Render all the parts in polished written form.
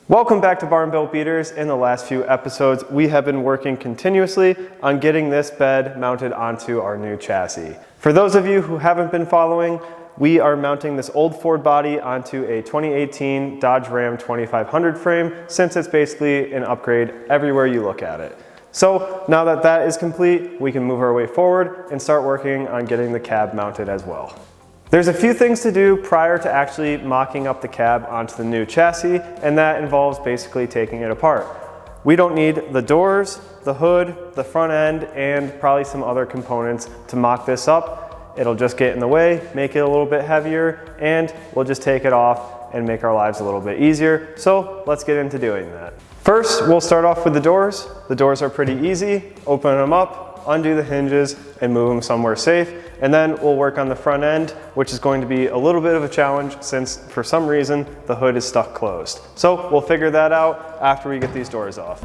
Welcome back to Barn Built Beaters. In the last few episodes, we have been working continuously on getting this bed mounted onto our new chassis. For those of you who haven't been following, we are mounting this old Ford body onto a 2018 Dodge Ram 2500 frame, since it's basically an upgrade everywhere you look at it. So now that that is complete, we can move our way forward and start working on getting the cab mounted as well. There's a few things to do prior to actually mocking up the cab onto the new chassis, and that involves basically taking it apart. We don't need the doors, the hood, the front end, and probably some other components to mock this up. It'll just get in the way, make it a little bit heavier, and we'll just take it off and make our lives a little bit easier. So let's get into doing that. First, we'll start off with the doors. The doors are pretty easy. Open them up, undo the hinges, and move them somewhere safe. And then we'll work on the front end, which is going to be a little bit of a challenge since for some reason the hood is stuck closed. So we'll figure that out after we get these doors off.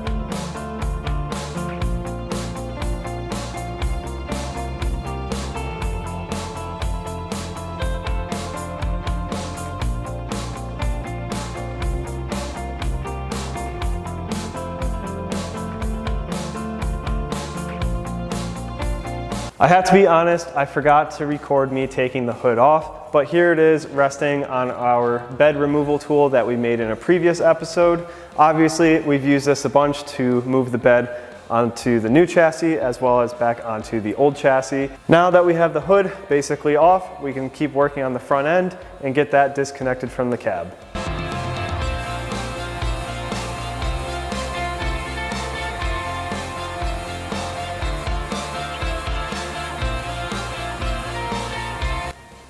I have to be honest, I forgot to record me taking the hood off, but here it is resting on our bed removal tool that we made in a previous episode. Obviously, we've used this a bunch to move the bed onto the new chassis as well as back onto the old chassis. Now that we have the hood basically off, we can keep working on the front end and get that disconnected from the cab.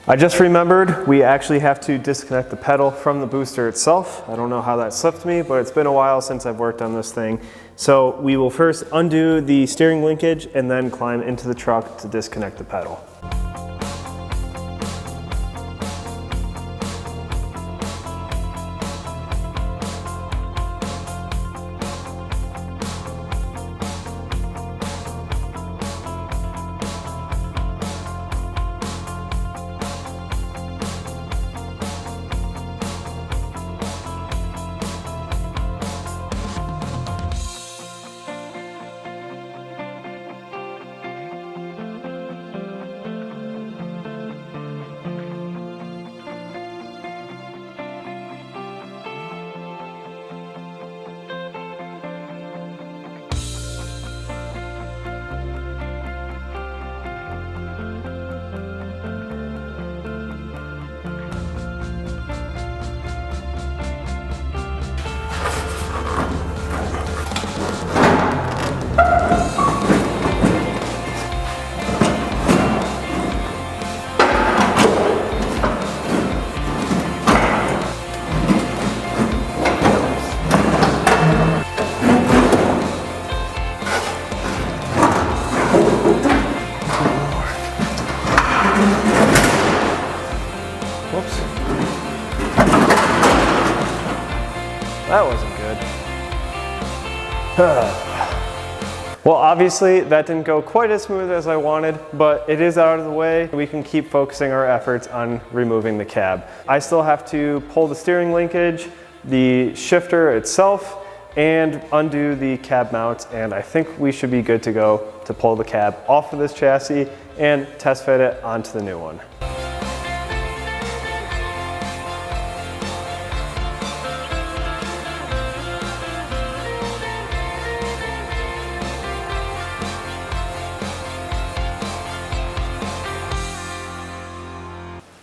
I just remembered we actually have to disconnect the pedal from the booster itself. I don't know how that slipped me, but it's been a while since I've worked on this thing. So we will first undo the steering linkage and then climb into the truck to disconnect the pedal. Whoops. That wasn't good. Well, obviously that didn't go quite as smooth as I wanted, but it is out of the way. We can keep focusing our efforts on removing the cab. I still have to pull the steering linkage, the shifter itself, and undo the cab mount, and I think we should be good to go to pull the cab off of this chassis and test fit it onto the new one.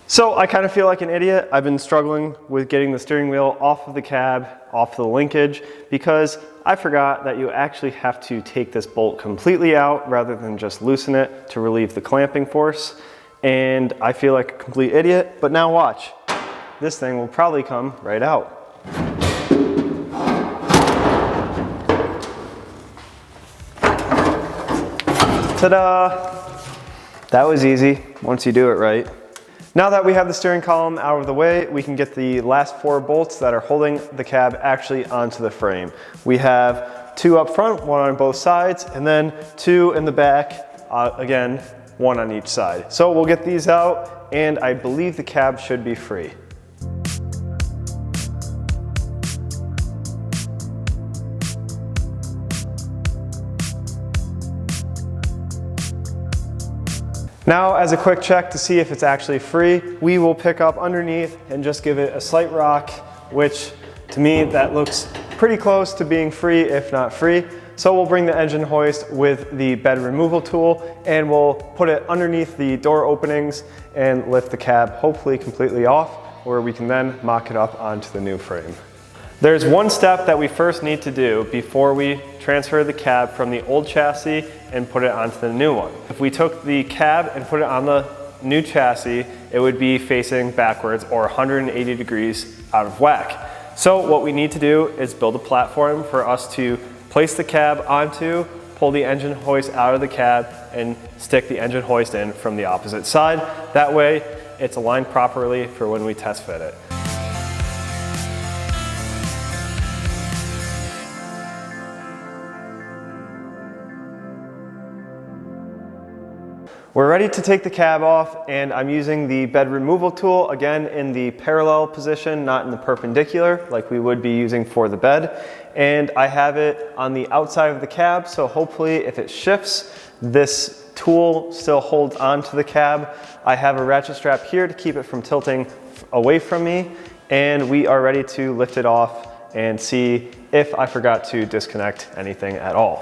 So I kind of feel like an idiot. I've been struggling with getting the steering wheel off of the cab, off the linkage, because I forgot that you actually have to take this bolt completely out rather than just loosen it to relieve the clamping force. And I feel like a complete idiot, but now watch. This thing will probably come right out. Ta-da! That was easy once you do it right. Now that we have the steering column out of the way, we can get the last 4 bolts that are holding the cab actually onto the frame. We have 2 up front, 1 on both sides, and then 2 in the back, again, 1 on each side. So we'll get these out, and I believe the cab should be free. Now, as a quick check to see if it's actually free, we will pick up underneath and just give it a slight rock, which to me, that looks pretty close to being free, if not free. So we'll bring the engine hoist with the bed removal tool and we'll put it underneath the door openings and lift the cab hopefully completely off, where we can then mock it up onto the new frame. There's one step that we first need to do before we transfer the cab from the old chassis and put it onto the new one. If we took the cab and put it on the new chassis, it would be facing backwards or 180 degrees out of whack. So what we need to do is build a platform for us to place the cab onto, pull the engine hoist out of the cab, and stick the engine hoist in from the opposite side. That way, it's aligned properly for when we test fit it. We're ready to take the cab off, and I'm using the bed removal tool, again in the parallel position, not in the perpendicular like we would be using for the bed. And I have it on the outside of the cab, so hopefully if it shifts, this tool still holds onto the cab. I have a ratchet strap here to keep it from tilting away from me, and we are ready to lift it off and see if I forgot to disconnect anything at all.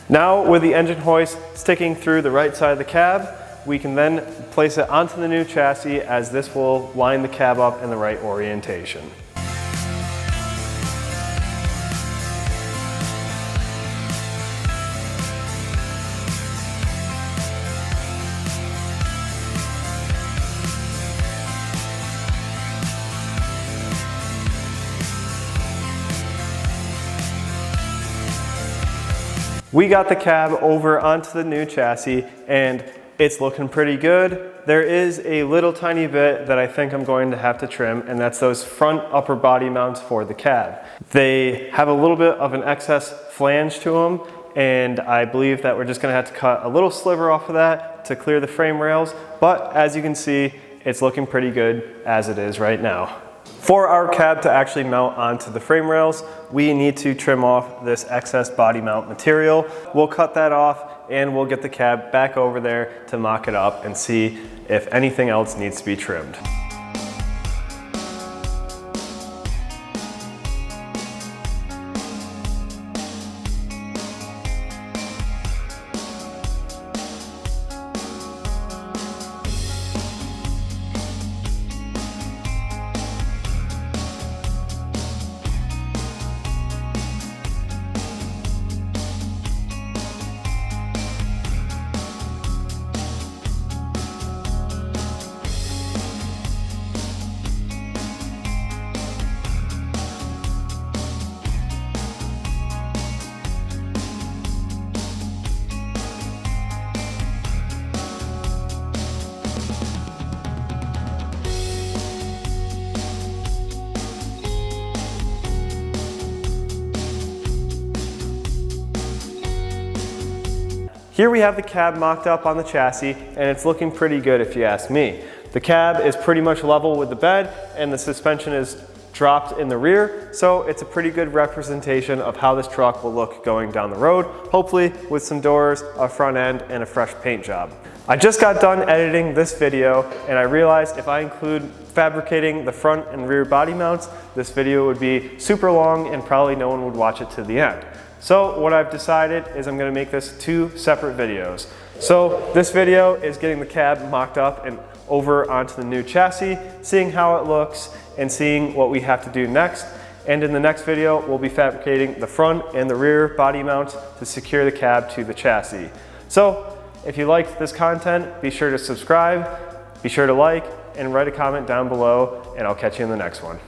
Now, with the engine hoist sticking through the right side of the cab, we can then place it onto the new chassis, as this will line the cab up in the right orientation. We got the cab over onto the new chassis and it's looking pretty good. There is a little tiny bit that I think I'm going to have to trim, and that's those front upper body mounts for the cab. They have a little bit of an excess flange to them, and I believe that we're just gonna have to cut a little sliver off of that to clear the frame rails. But as you can see, it's looking pretty good as it is right now. For our cab to actually mount onto the frame rails, we need to trim off this excess body mount material. We'll cut that off and we'll get the cab back over there to mock it up and see if anything else needs to be trimmed. Here we have the cab mocked up on the chassis, and it's looking pretty good if you ask me. The cab is pretty much level with the bed, and the suspension is dropped in the rear, so it's a pretty good representation of how this truck will look going down the road, hopefully with some doors, a front end, and a fresh paint job. I just got done editing this video, and I realized if I include fabricating the front and rear body mounts, this video would be super long and probably no one would watch it to the end. So what I've decided is I'm going to make this two separate videos. So this video is getting the cab mocked up and over onto the new chassis, seeing how it looks and seeing what we have to do next. And in the next video, we'll be fabricating the front and the rear body mounts to secure the cab to the chassis. So if you liked this content, be sure to subscribe, be sure to like, and write a comment down below, and I'll catch you in the next one.